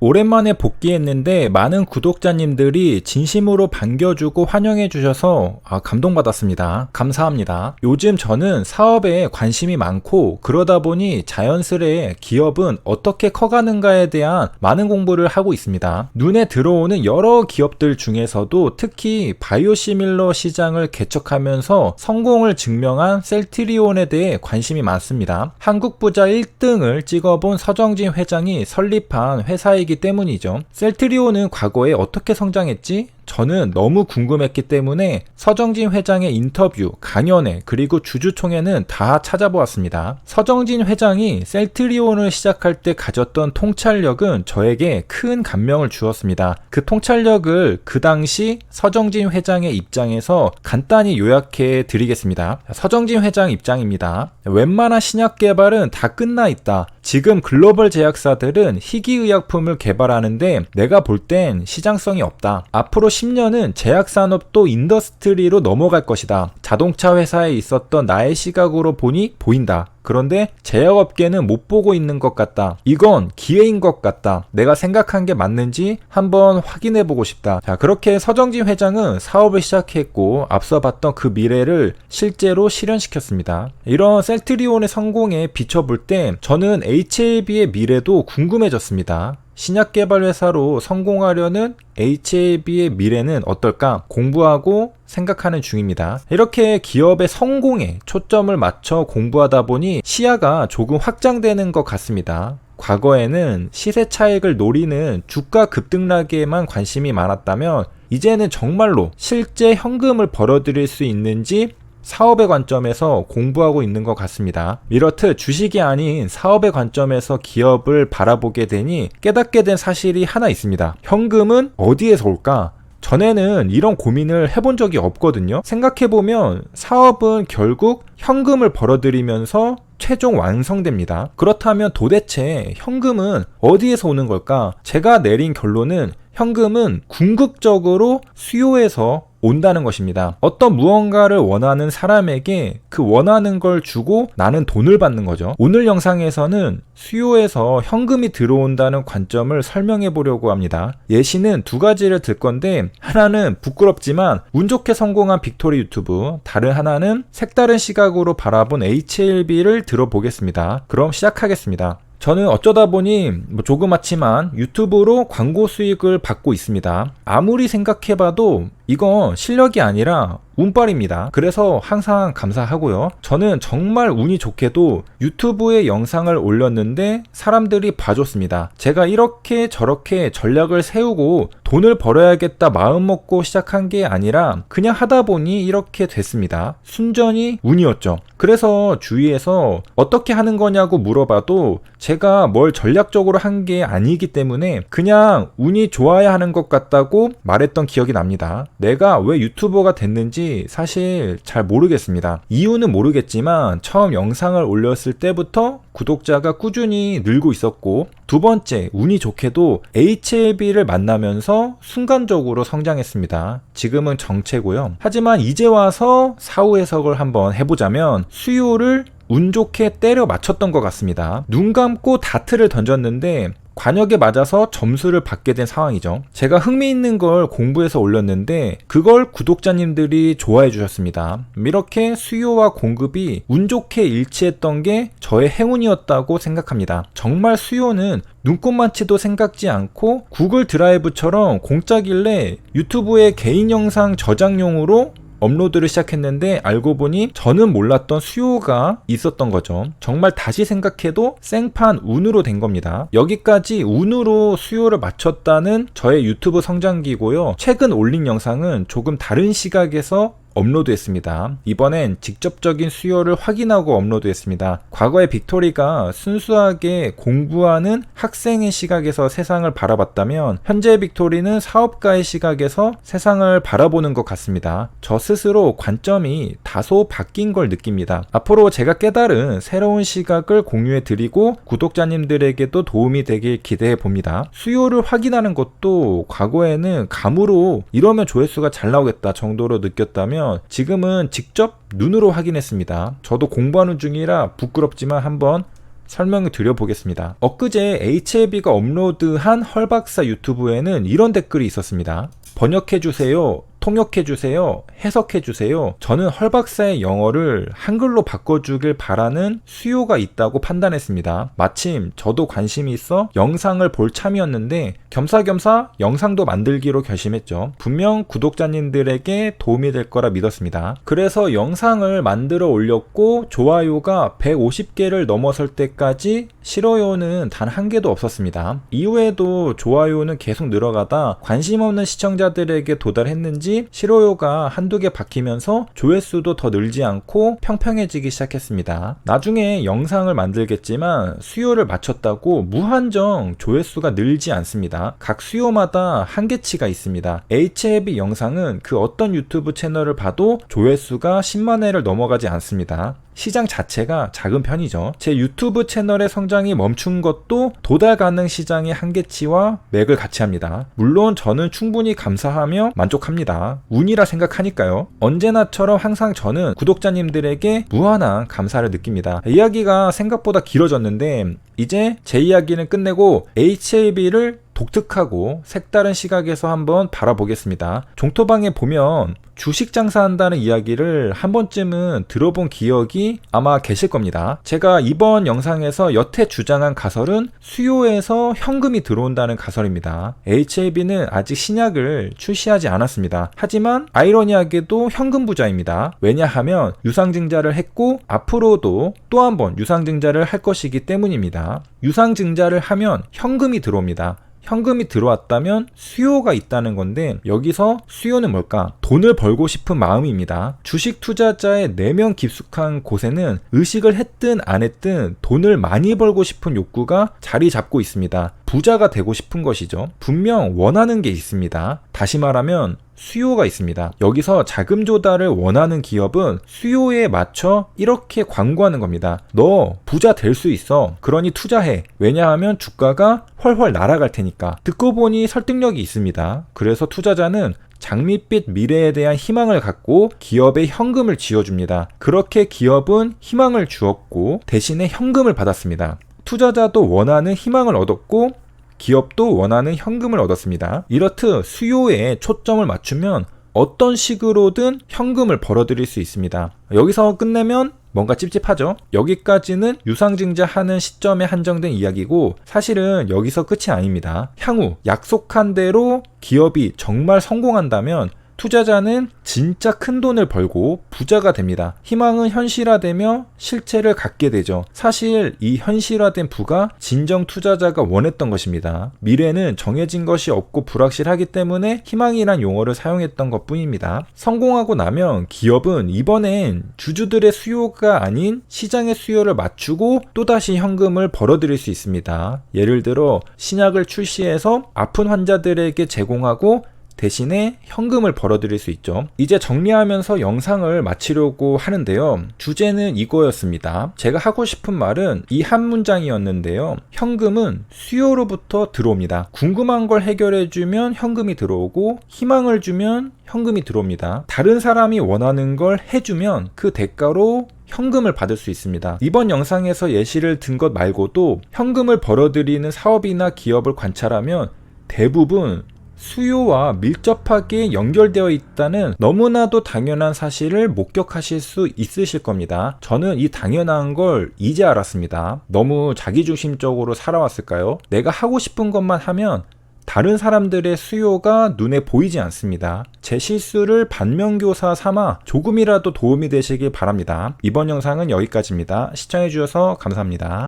오랜만에 복귀했는데 많은 구독자님들이 진심으로 반겨주고 환영해주셔서 감동받았습니다. 감사합니다. 요즘 저는 사업에 관심이 많고 그러다 보니 자연스레 기업은 어떻게 커가는가에 대한 많은 공부를 하고 있습니다. 눈에 들어오는 여러 기업들 중에서도 특히 바이오시밀러 시장을 개척하면서 성공을 증명한 셀트리온에 대해 관심이 많습니다. 한국 부자 1등을 찍어본 서정진 회장이 설립한 회사이기 때문이죠. 셀트리온은 과거에 어떻게 성장했지? 저는 너무 궁금했기 때문에 서정진 회장의 인터뷰, 강연회, 그리고 주주총회는 다 찾아보았습니다. 서정진 회장이 셀트리온을 시작할 때 가졌던 통찰력은 저에게 큰 감명을 주었습니다. 그 통찰력을 그 당시 서정진 회장의 입장에서 간단히 요약해 드리겠습니다. 서정진 회장 입장입니다. 웬만한 신약 개발은 다 끝나 있다. 지금 글로벌 제약사들은 희귀의약품을 개발하는데 내가 볼 땐 시장성이 없다. 앞으로 10년은 제약산업도 인더스트리로 넘어갈 것이다. 자동차 회사에 있었던 나의 시각으로 보니 보인다. 그런데 제약업계는 못 보고 있는 것 같다. 이건 기회인 것 같다. 내가 생각한 게 맞는지 한번 확인해 보고 싶다. 자, 그렇게 서정진 회장은 사업을 시작했고 앞서 봤던 그 미래를 실제로 실현시켰습니다. 이런 셀트리온의 성공에 비춰볼 때 저는 HLB의 미래도 궁금해졌습니다. 신약 개발 회사로 성공하려는 HLB의 미래는 어떨까 공부하고 생각하는 중입니다. 이렇게 기업의 성공에 초점을 맞춰 공부하다 보니 시야가 조금 확장되는 것 같습니다. 과거에는 시세 차익을 노리는 주가 급등락에만 관심이 많았다면 이제는 정말로 실제 현금을 벌어들일 수 있는지 사업의 관점에서 공부하고 있는 것 같습니다. 이렇듯 주식이 아닌 사업의 관점에서 기업을 바라보게 되니 깨닫게 된 사실이 하나 있습니다. 현금은 어디에서 올까? 전에는 이런 고민을 해본 적이 없거든요. 생각해보면 사업은 결국 현금을 벌어들이면서 최종 완성됩니다. 그렇다면 도대체 현금은 어디에서 오는 걸까? 제가 내린 결론은 현금은 궁극적으로 수요에서 온다는 것입니다. 어떤 무언가를 원하는 사람에게 그 원하는 걸 주고 나는 돈을 받는 거죠. 오늘 영상에서는 수요에서 현금이 들어온다는 관점을 설명해 보려고 합니다. 예시는 두 가지를 들 건데 하나는 부끄럽지만 운 좋게 성공한 빅토리 유튜브, 다른 하나는 색다른 시각으로 바라본 HLB를 들어보겠습니다. 그럼 시작하겠습니다. 저는 어쩌다 보니 조그맣지만 유튜브로 광고 수익을 받고 있습니다. 아무리 생각해봐도 이건 실력이 아니라 운빨입니다. 그래서 항상 감사하고요. 저는 정말 운이 좋게도 유튜브에 영상을 올렸는데 사람들이 봐줬습니다. 제가 이렇게 저렇게 전략을 세우고 돈을 벌어야겠다 마음먹고 시작한 게 아니라 그냥 하다 보니 이렇게 됐습니다. 순전히 운이었죠. 그래서 주위에서 어떻게 하는 거냐고 물어봐도 제가 뭘 전략적으로 한 게 아니기 때문에 그냥 운이 좋아야 하는 것 같다고 말했던 기억이 납니다. 내가 왜 유튜버가 됐는지 사실 잘 모르겠습니다. 이유는 모르겠지만 처음 영상을 올렸을 때부터 구독자가 꾸준히 늘고 있었고, 두 번째, 운이 좋게도 HLB를 만나면서 순간적으로 성장했습니다. 지금은 정체고요. 하지만 이제 와서 사후 해석을 한번 해보자면 수요를 운 좋게 때려 맞췄던 것 같습니다. 눈 감고 다트를 던졌는데 관역에 맞아서 점수를 받게 된 상황이죠. 제가 흥미있는 걸 공부해서 올렸는데 그걸 구독자님들이 좋아해 주셨습니다. 이렇게 수요와 공급이 운 좋게 일치했던 게 저의 행운이었다고 생각합니다. 정말 수요는 눈꼽만치도 생각지 않고 구글 드라이브처럼 공짜길래 유튜브에 개인 영상 저장용으로 업로드를 시작했는데 알고 보니 저는 몰랐던 수요가 있었던 거죠. 정말 다시 생각해도 생판 운으로 된 겁니다. 여기까지 운으로 수요를 맞췄다는 저의 유튜브 성장기고요. 최근 올린 영상은 조금 다른 시각에서 업로드했습니다. 이번엔 직접적인 수요를 확인하고 업로드했습니다. 과거의 빅토리가 순수하게 공부하는 학생의 시각에서 세상을 바라봤다면 현재의 빅토리는 사업가의 시각에서 세상을 바라보는 것 같습니다. 저 스스로 관점이 다소 바뀐 걸 느낍니다. 앞으로 제가 깨달은 새로운 시각을 공유해 드리고 구독자님들에게도 도움이 되길 기대해 봅니다. 수요를 확인하는 것도 과거에는 감으로 이러면 조회수가 잘 나오겠다 정도로 느꼈다면 지금은 직접 눈으로 확인했습니다. 저도 공부하는 중이라 부끄럽지만 한번 설명을 드려보겠습니다. 엊그제 HLB가 업로드한 헐박사 유튜브에는 이런 댓글이 있었습니다. 번역해주세요. 통역해주세요. 해석해주세요. 저는 헐박사의 영어를 한글로 바꿔주길 바라는 수요가 있다고 판단했습니다. 마침 저도 관심이 있어 영상을 볼 참이었는데 겸사겸사 영상도 만들기로 결심했죠. 분명 구독자님들에게 도움이 될 거라 믿었습니다. 그래서 영상을 만들어 올렸고 좋아요가 150개를 넘어설 때까지 싫어요는 단 한 개도 없었습니다. 이후에도 좋아요는 계속 늘어가다 관심 없는 시청자들에게 도달했는지 싫어요가 한두 개 박히면서 조회수도 더 늘지 않고 평평해지기 시작했습니다. 나중에 영상을 만들겠지만 수요를 맞췄다고 무한정 조회수가 늘지 않습니다. 각 수요마다 한계치가 있습니다. HLB 영상은 그 어떤 유튜브 채널을 봐도 조회수가 10만 회를 넘어가지 않습니다. 시장 자체가 작은 편이죠. 제 유튜브 채널의 성장이 멈춘 것도 도달 가능 시장의 한계치와 맥을 같이 합니다. 물론 저는 충분히 감사하며 만족합니다. 운이라 생각하니까요. 언제나처럼 항상 저는 구독자님들에게 무한한 감사를 느낍니다. 이야기가 생각보다 길어졌는데 이제 제 이야기는 끝내고 HLB를 독특하고 색다른 시각에서 한번 바라보겠습니다. 종토방에 보면 주식 장사한다는 이야기를 한 번쯤은 들어본 기억이 아마 계실 겁니다. 제가 이번 영상에서 여태 주장한 가설은 수요에서 현금이 들어온다는 가설입니다. HLB는 아직 신약을 출시하지 않았습니다. 하지만 아이러니하게도 현금 부자입니다. 왜냐하면 유상증자를 했고 앞으로도 또 한 번 유상증자를 할 것이기 때문입니다. 유상증자를 하면 현금이 들어옵니다. 현금이 들어왔다면 수요가 있다는 건데 여기서 수요는 뭘까? 돈을 벌고 싶은 마음입니다. 주식 투자자의 내면 깊숙한 곳에는 의식을 했든 안 했든 돈을 많이 벌고 싶은 욕구가 자리 잡고 있습니다. 부자가 되고 싶은 것이죠. 분명 원하는 게 있습니다. 다시 말하면 수요가 있습니다. 여기서 자금 조달을 원하는 기업은 수요에 맞춰 이렇게 광고하는 겁니다. 너 부자 될 수 있어. 그러니 투자해. 왜냐하면 주가가 훨훨 날아갈 테니까. 듣고 보니 설득력이 있습니다. 그래서 투자자는 장밋빛 미래에 대한 희망을 갖고 기업에 현금을 쥐어줍니다. 그렇게 기업은 희망을 주었고 대신에 현금을 받았습니다. 투자자도 원하는 희망을 얻었고 기업도 원하는 현금을 얻었습니다. 이렇듯 수요에 초점을 맞추면 어떤 식으로든 현금을 벌어들일 수 있습니다. 여기서 끝내면 뭔가 찝찝하죠? 여기까지는 유상증자하는 시점에 한정된 이야기고 사실은 여기서 끝이 아닙니다. 향후 약속한 대로 기업이 정말 성공한다면 투자자는 진짜 큰 돈을 벌고 부자가 됩니다. 희망은 현실화되며 실체를 갖게 되죠. 사실 이 현실화된 부가 진정 투자자가 원했던 것입니다. 미래는 정해진 것이 없고 불확실하기 때문에 희망이란 용어를 사용했던 것 뿐입니다. 성공하고 나면 기업은 이번엔 주주들의 수요가 아닌 시장의 수요를 맞추고 또다시 현금을 벌어들일 수 있습니다. 예를 들어 신약을 출시해서 아픈 환자들에게 제공하고 대신에 현금을 벌어들일 수 있죠. 이제 정리하면서 영상을 마치려고 하는데요. 주제는 이거였습니다. 제가 하고 싶은 말은 이 한 문장이었는데요. 현금은 수요로부터 들어옵니다. 궁금한 걸 해결해주면 현금이 들어오고 희망을 주면 현금이 들어옵니다. 다른 사람이 원하는 걸 해주면 그 대가로 현금을 받을 수 있습니다. 이번 영상에서 예시를 든 것 말고도 현금을 벌어들이는 사업이나 기업을 관찰하면 대부분 수요와 밀접하게 연결되어 있다는 너무나도 당연한 사실을 목격하실 수 있으실 겁니다. 저는 이 당연한 걸 이제 알았습니다. 너무 자기중심적으로 살아왔을까요? 내가 하고 싶은 것만 하면 다른 사람들의 수요가 눈에 보이지 않습니다. 제 실수를 반면교사 삼아 조금이라도 도움이 되시길 바랍니다. 이번 영상은 여기까지입니다. 시청해주셔서 감사합니다.